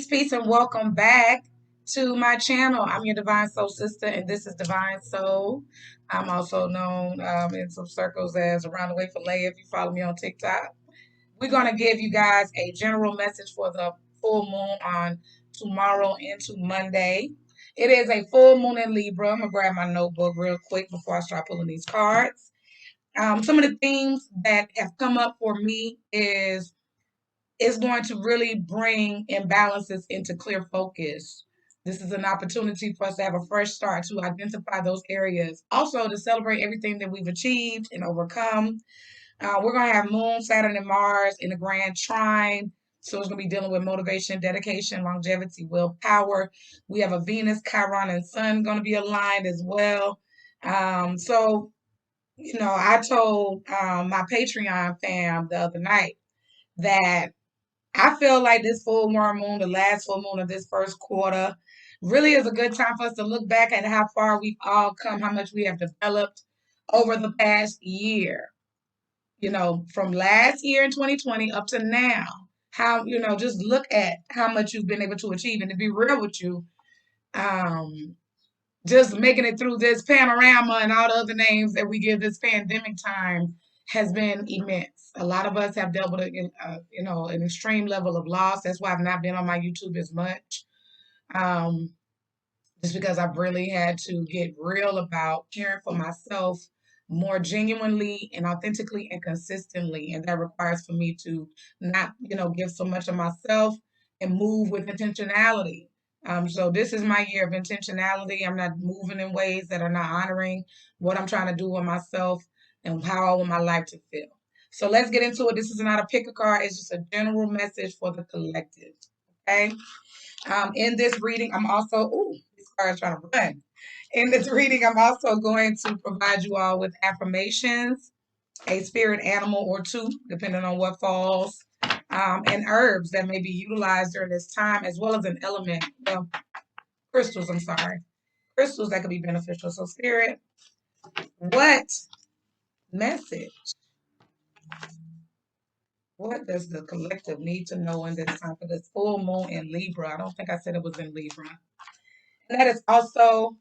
peace, and welcome back to my channel. I'm your Divine Soul Sister, and this is Divine Soul. I'm also known in some circles as Around the Way for Lay if you follow me on TikTok. We're going to give you guys a general message for the full moon on tomorrow into Monday. It is a full moon in Libra. I'm going to grab my notebook real quick before I start pulling these cards. Some of the themes that have come up for me is it's going to really bring imbalances into clear focus. This is an opportunity for us to have a fresh start to identify those areas. Also, to celebrate everything that we've achieved and overcome. We're going to have Moon, Saturn, and Mars in the Grand Trine. So it's going to be dealing with motivation, dedication, longevity, willpower. We have a Venus, Chiron, and Sun going to be aligned as well. I told my Patreon fam the other night that I feel like this full moon, the last full moon of this first quarter, really is a good time for us to look back at how far we've all come, how much we have developed over the past year. From last year in 2020 up to now, how, just look at how much you've been able to achieve. And to be real with you, just making it through this panorama and all the other names that we give this pandemic time has been immense. A lot of us have dealt with an extreme level of loss. That's why I've not been on my YouTube as much. Just because I've really had to get real about caring for myself more genuinely and authentically and consistently. And that requires for me to not, give so much of myself and move with intentionality. So this is my year of intentionality. I'm not moving in ways that are not honoring what I'm trying to do with myself and how I want my life to feel. So let's get into it. This is not a pick a card. It's just a general message for the collective. Okay. In this reading, I'm also, these cards trying to run. In this reading, I'm also going to provide you all with affirmations, a spirit animal or two, depending on what falls, and herbs that may be utilized during this time, as well as an element, crystals, I'm sorry, crystals that could be beneficial. So, spirit, what message? What does the collective need to know in this time for this full moon in Libra? I don't think I said it was in Libra. And that is also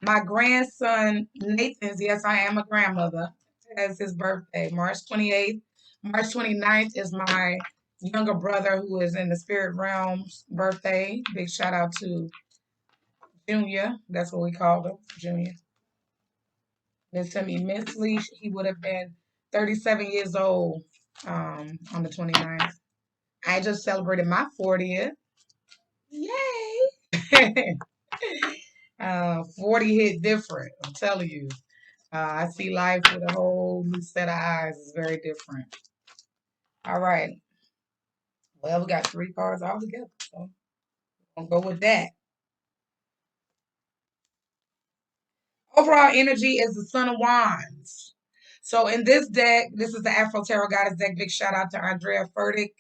my grandson, Nathan's, yes, I am a grandmother, has his birthday, March 28th. March 29th is my younger brother who is in the spirit realm's birthday. Big shout out to Junior. That's what we called him, Junior. Miss him immensely. He would have been 37 years old on the 29th. I just celebrated my 40th. Yay! 40 hit different, I'm telling you. I see life with a whole new set of eyes. It's very different. All right. Well, we got 3 cards all together, so I'll go with that. Overall energy is the Son of Wands. So in this deck, this is the Afro Tarot Goddess deck. Big shout out to Andrea Furtick.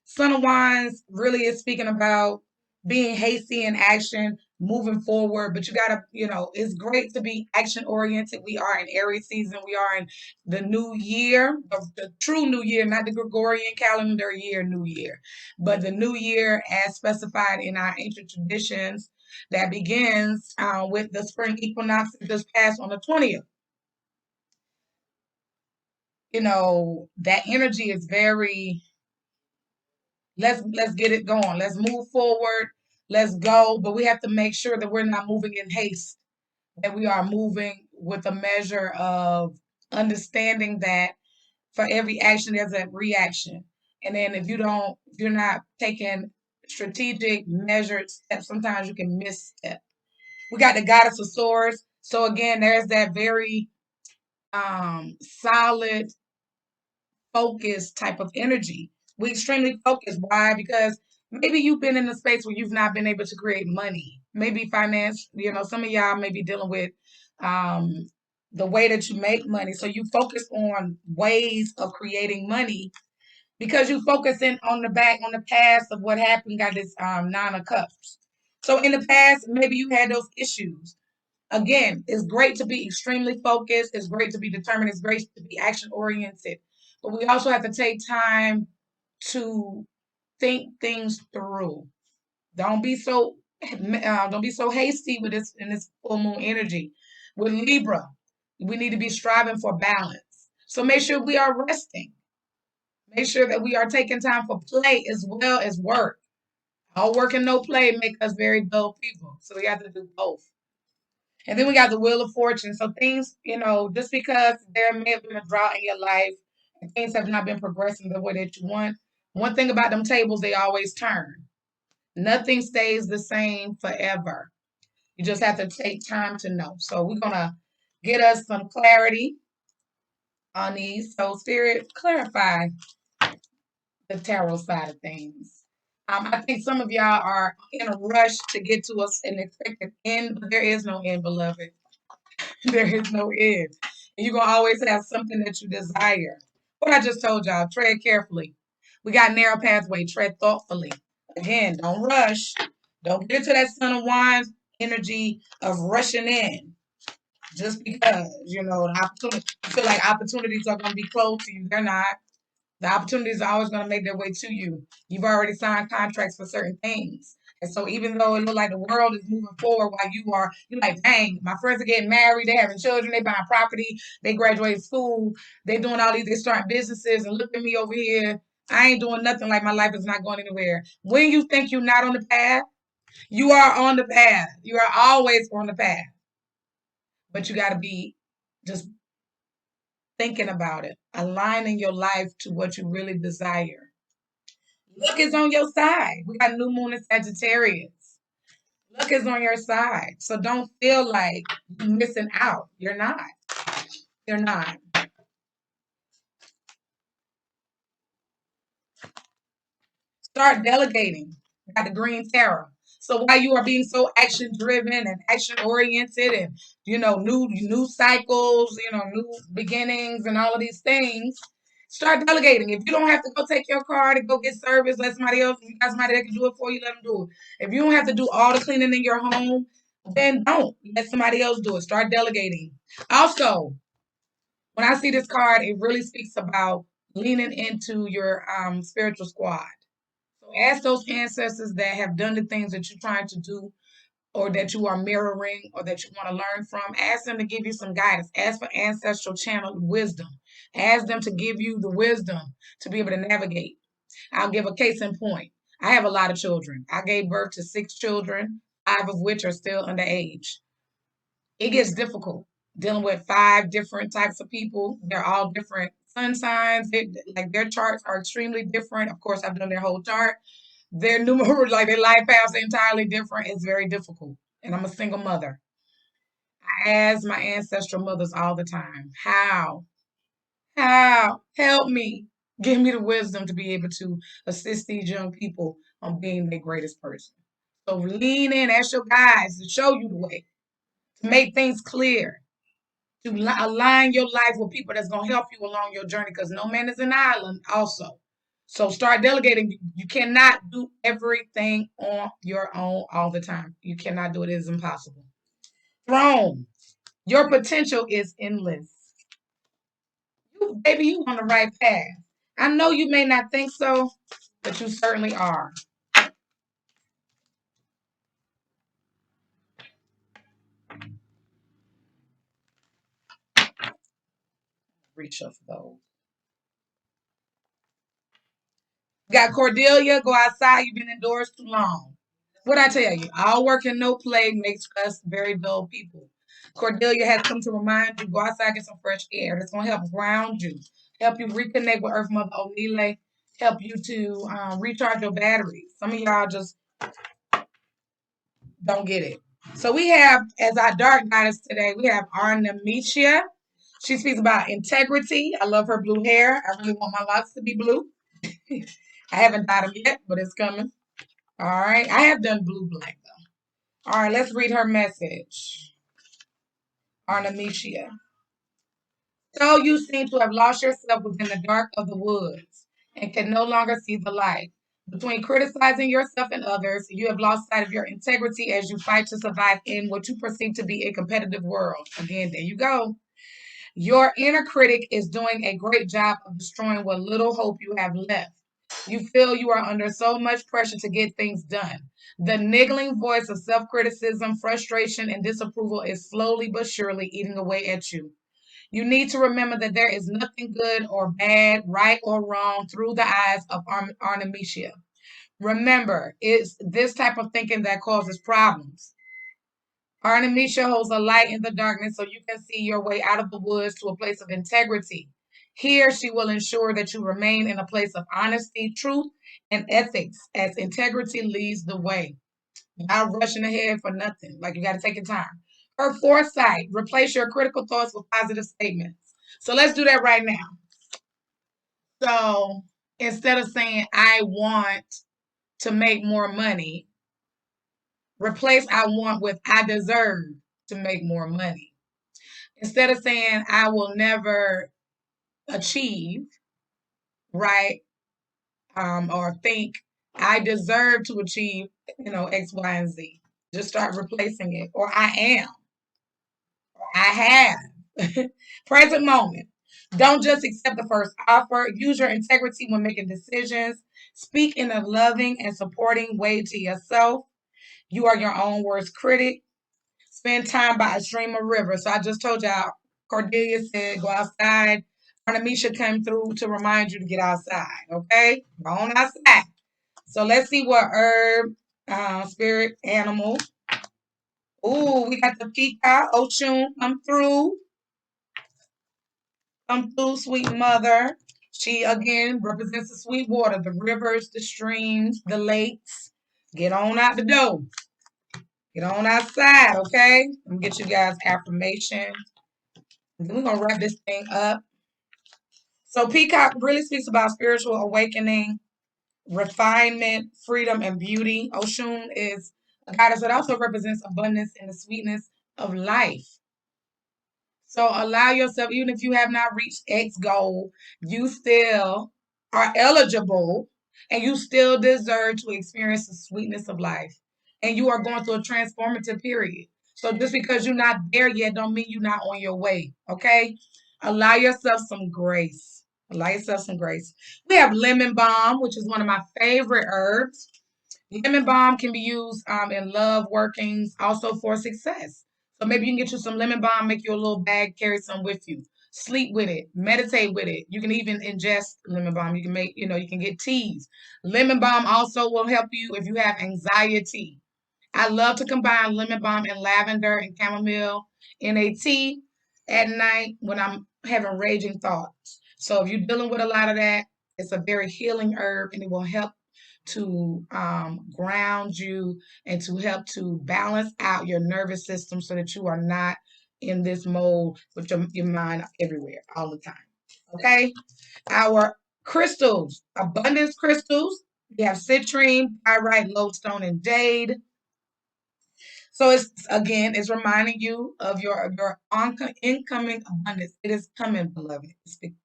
Son of Wands really is speaking about being hasty in action, moving forward, but you gotta, it's great to be action oriented. We are in Aries season. We are in the new year, the true new year, not the Gregorian calendar year new year, but the new year as specified in our ancient traditions that begins with the spring equinox that just passed on the 20th. That energy is very, let's get it going. Let's move forward. Let's go. But we have to make sure that we're not moving in haste, that we are moving with a measure of understanding that for every action there's a reaction. And then if you're not taking strategic measured steps, sometimes you can misstep. We got the Goddess of Swords. So again, there's that very solid, focused type of energy. We're extremely focused. Why? Because maybe you've been in a space where you've not been able to create money. Maybe finance, some of y'all may be dealing with the way that you make money. So you focus on ways of creating money because you focus in on the past of what happened, got this 9 of cups. So in the past, maybe you had those issues. Again, it's great to be extremely focused. It's great to be determined. It's great to be action oriented. But we also have to take time to think things through. Don't be so don't be so hasty with this in this full moon energy. With Libra, we need to be striving for balance. So make sure we are resting. Make sure that we are taking time for play as well as work. All work and no play make us very dull people. So we have to do both. And then we got the Wheel of Fortune. So things, just because there may have been a drought in your life and things have not been progressing the way that you want, one thing about them tables, they always turn. Nothing stays the same forever. You just have to take time to know. So we're going to get us some clarity on these. So Spirit, clarify the tarot side of things. I think some of y'all are in a rush to get to us an expected end, but there is no end, beloved. There is no end. And you're going to always have something that you desire. What I just told y'all, tread carefully. We got narrow pathway, tread thoughtfully. Again, don't rush. Don't get into that Son of Wands energy of rushing in just because, the opportunity, you feel like opportunities are going to be close to you. They're not. The opportunities are always going to make their way to you. You've already signed contracts for certain things. And so even though it looks like the world is moving forward while you're like, dang, my friends are getting married, they're having children, they buying property, they graduated school, they doing all these, they starting businesses, and look at me over here. I ain't doing nothing, like my life is not going anywhere. When you think you're not on the path, you are on the path. You are always on the path. But you got to be just thinking about it, aligning your life to what you really desire. Luck is on your side. We got new moon in Sagittarius. Luck is on your side. So don't feel like you're missing out. You're not. You're not. Start delegating. Got the green tarot. So while you are being so action driven and action oriented and new cycles, new beginnings and all of these things, start delegating. If you don't have to go take your car to go get service, let somebody else. If you got somebody that can do it for you, let them do it. If you don't have to do all the cleaning in your home, then don't let somebody else do it. Start delegating. Also, when I see this card, it really speaks about leaning into your spiritual squad. So ask those ancestors that have done the things that you're trying to do or that you are mirroring or that you want to learn from. Ask them to give you some guidance. Ask for ancestral channel wisdom. Ask them to give you the wisdom to be able to navigate. I'll give a case in point. I have a lot of children. I gave birth to 6 children, 5 of which are still underage. It gets difficult dealing with 5 different types of people. They're all different sun signs. Their charts are extremely different. Of course, I've done their whole chart. Their numerals, like their life paths, are entirely different. It's very difficult. And I'm a single mother. I ask my ancestral mothers all the time, how? How? Help me. Give me the wisdom to be able to assist these young people on being their greatest person. So lean in, ask your guides to show you the way, to make things clear, to align your life with people that's going to help you along your journey because no man is an island also. So start delegating. You cannot do everything on your own all the time. You cannot do it. It is impossible. Throne. Your potential is endless. Baby, you on the right path. I know you may not think so, but you certainly are. Reshuffle those. You got Cordelia, go outside. You've been indoors too long. What I tell you, all work and no play makes us very dull people. Cordelia has come to remind you, go outside, get some fresh air. That's going to help ground you, help you reconnect with Earth Mother Onile, help you to recharge your batteries. Some of y'all just don't get it. So we have, as our dark goddess today, we have Arnamicia. She speaks about integrity. I love her blue hair. I really want my locks to be blue. I haven't dyed them yet, but it's coming. All right. I have done blue black though. All right, let's read her message. Arnamicia. So you seem to have lost yourself within the dark of the woods and can no longer see the light. Between criticizing yourself and others, you have lost sight of your integrity as you fight to survive in what you perceive to be a competitive world. Again, there you go. Your inner critic is doing a great job of destroying what little hope you have left. You feel you are under so much pressure to get things done. The niggling voice of self criticism, frustration, and disapproval is slowly but surely eating away at you. You need to remember that there is nothing good or bad, right or wrong through the eyes of Artemisia. Remember, it's this type of thinking that causes problems. Artemisia holds a light in the darkness so you can see your way out of the woods to a place of integrity. Here, she will ensure that you remain in a place of honesty, truth, and ethics as integrity leads the way. Not rushing ahead for nothing. Like you got to take your time. Her foresight, replace your critical thoughts with positive statements. So let's do that right now. So instead of saying, I want to make more money, replace I want with I deserve to make more money. Instead of saying I will never achieve, right? Or think I deserve to achieve, X, Y, and Z. Just start replacing it. Or I am. Or I have. Present moment. Don't just accept the first offer. Use your integrity when making decisions. Speak in a loving and supporting way to yourself. You are your own worst critic. Spend time by a stream or river. So I just told y'all, Cordelia said, go outside. Artemisia came through to remind you to get outside. Okay? Go on outside. So let's see what herb, spirit, animal. Ooh, we got the peacock, Oshun, come through. Come through, sweet mother. She, again, represents the sweet water, the rivers, the streams, the lakes. Get on out the door. Get on outside, okay? Let me get you guys affirmation. Then we're gonna wrap this thing up. So Peacock really speaks about spiritual awakening, refinement, freedom, and beauty. Oshun is a goddess that also represents abundance and the sweetness of life. So allow yourself, even if you have not reached X goal, you still are eligible and you still deserve to experience the sweetness of life. And you are going through a transformative period. So just because you're not there yet don't mean you're not on your way. Okay? Allow yourself some grace. Allow yourself some grace. We have lemon balm, which is one of my favorite herbs. Lemon balm can be used in love workings, also for success. So maybe you can get you some lemon balm, make you a little bag, carry some with you. Sleep with it, meditate with it. You can even ingest lemon balm. You can make, you can get teas. Lemon balm also will help you if you have anxiety. I love to combine lemon balm and lavender and chamomile in a tea at night when I'm having raging thoughts. So if you're dealing with a lot of that, it's a very healing herb and it will help to ground you and to help to balance out your nervous system so that you are not in this mode with your mind everywhere all the time. Okay? Our crystals, abundance crystals, we have citrine, pyrite, lodestone, and jade. So it's reminding you of your incoming abundance. It is coming, beloved.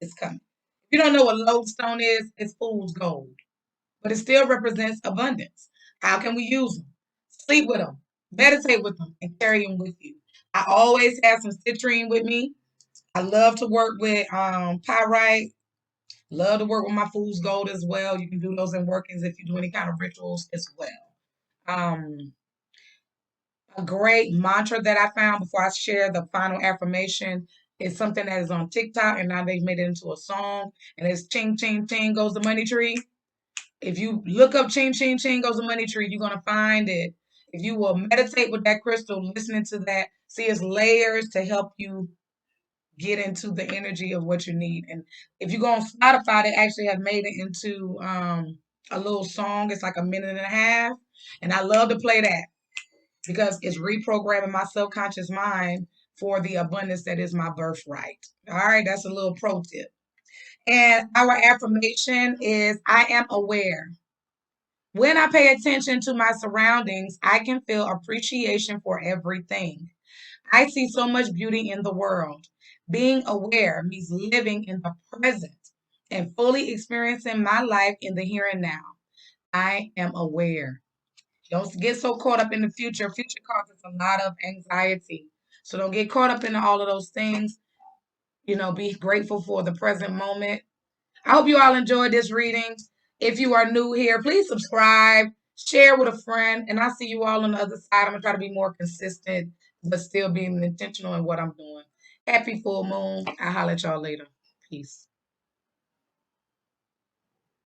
It's coming. If you don't know what lodestone is, it's fool's gold, but it still represents abundance. How can we use them? Sleep with them, meditate with them, and carry them with you. I always have some citrine with me. I love to work with pyrite. Love to work with my fool's gold as well. You can do those in workings if you do any kind of rituals as well. Um, a great mantra that I found before I share the final affirmation is something that is on TikTok, and now they've made it into a song, and it's ching, ching, ching goes the money tree. If you look up ching, ching, ching goes the money tree, you're going to find it. If you will meditate with that crystal, listening to that, see its layers to help you get into the energy of what you need. And if you go on Spotify, they actually have made it into a little song. It's like a minute and a half. And I love to play that because it's reprogramming my subconscious mind for the abundance that is my birthright. All right, that's a little pro tip. And our affirmation is I am aware. When I pay attention to my surroundings, I can feel appreciation for everything. I see so much beauty in the world. Being aware means living in the present and fully experiencing my life in the here and now. I am aware. Don't get so caught up in the future. Future causes a lot of anxiety. So don't get caught up in all of those things. Be grateful for the present moment. I hope you all enjoyed this reading. If you are new here, please subscribe, share with a friend, and I'll see you all on the other side. I'm going to try to be more consistent, but still being intentional in what I'm doing. Happy full moon. I'll holler at y'all later. Peace.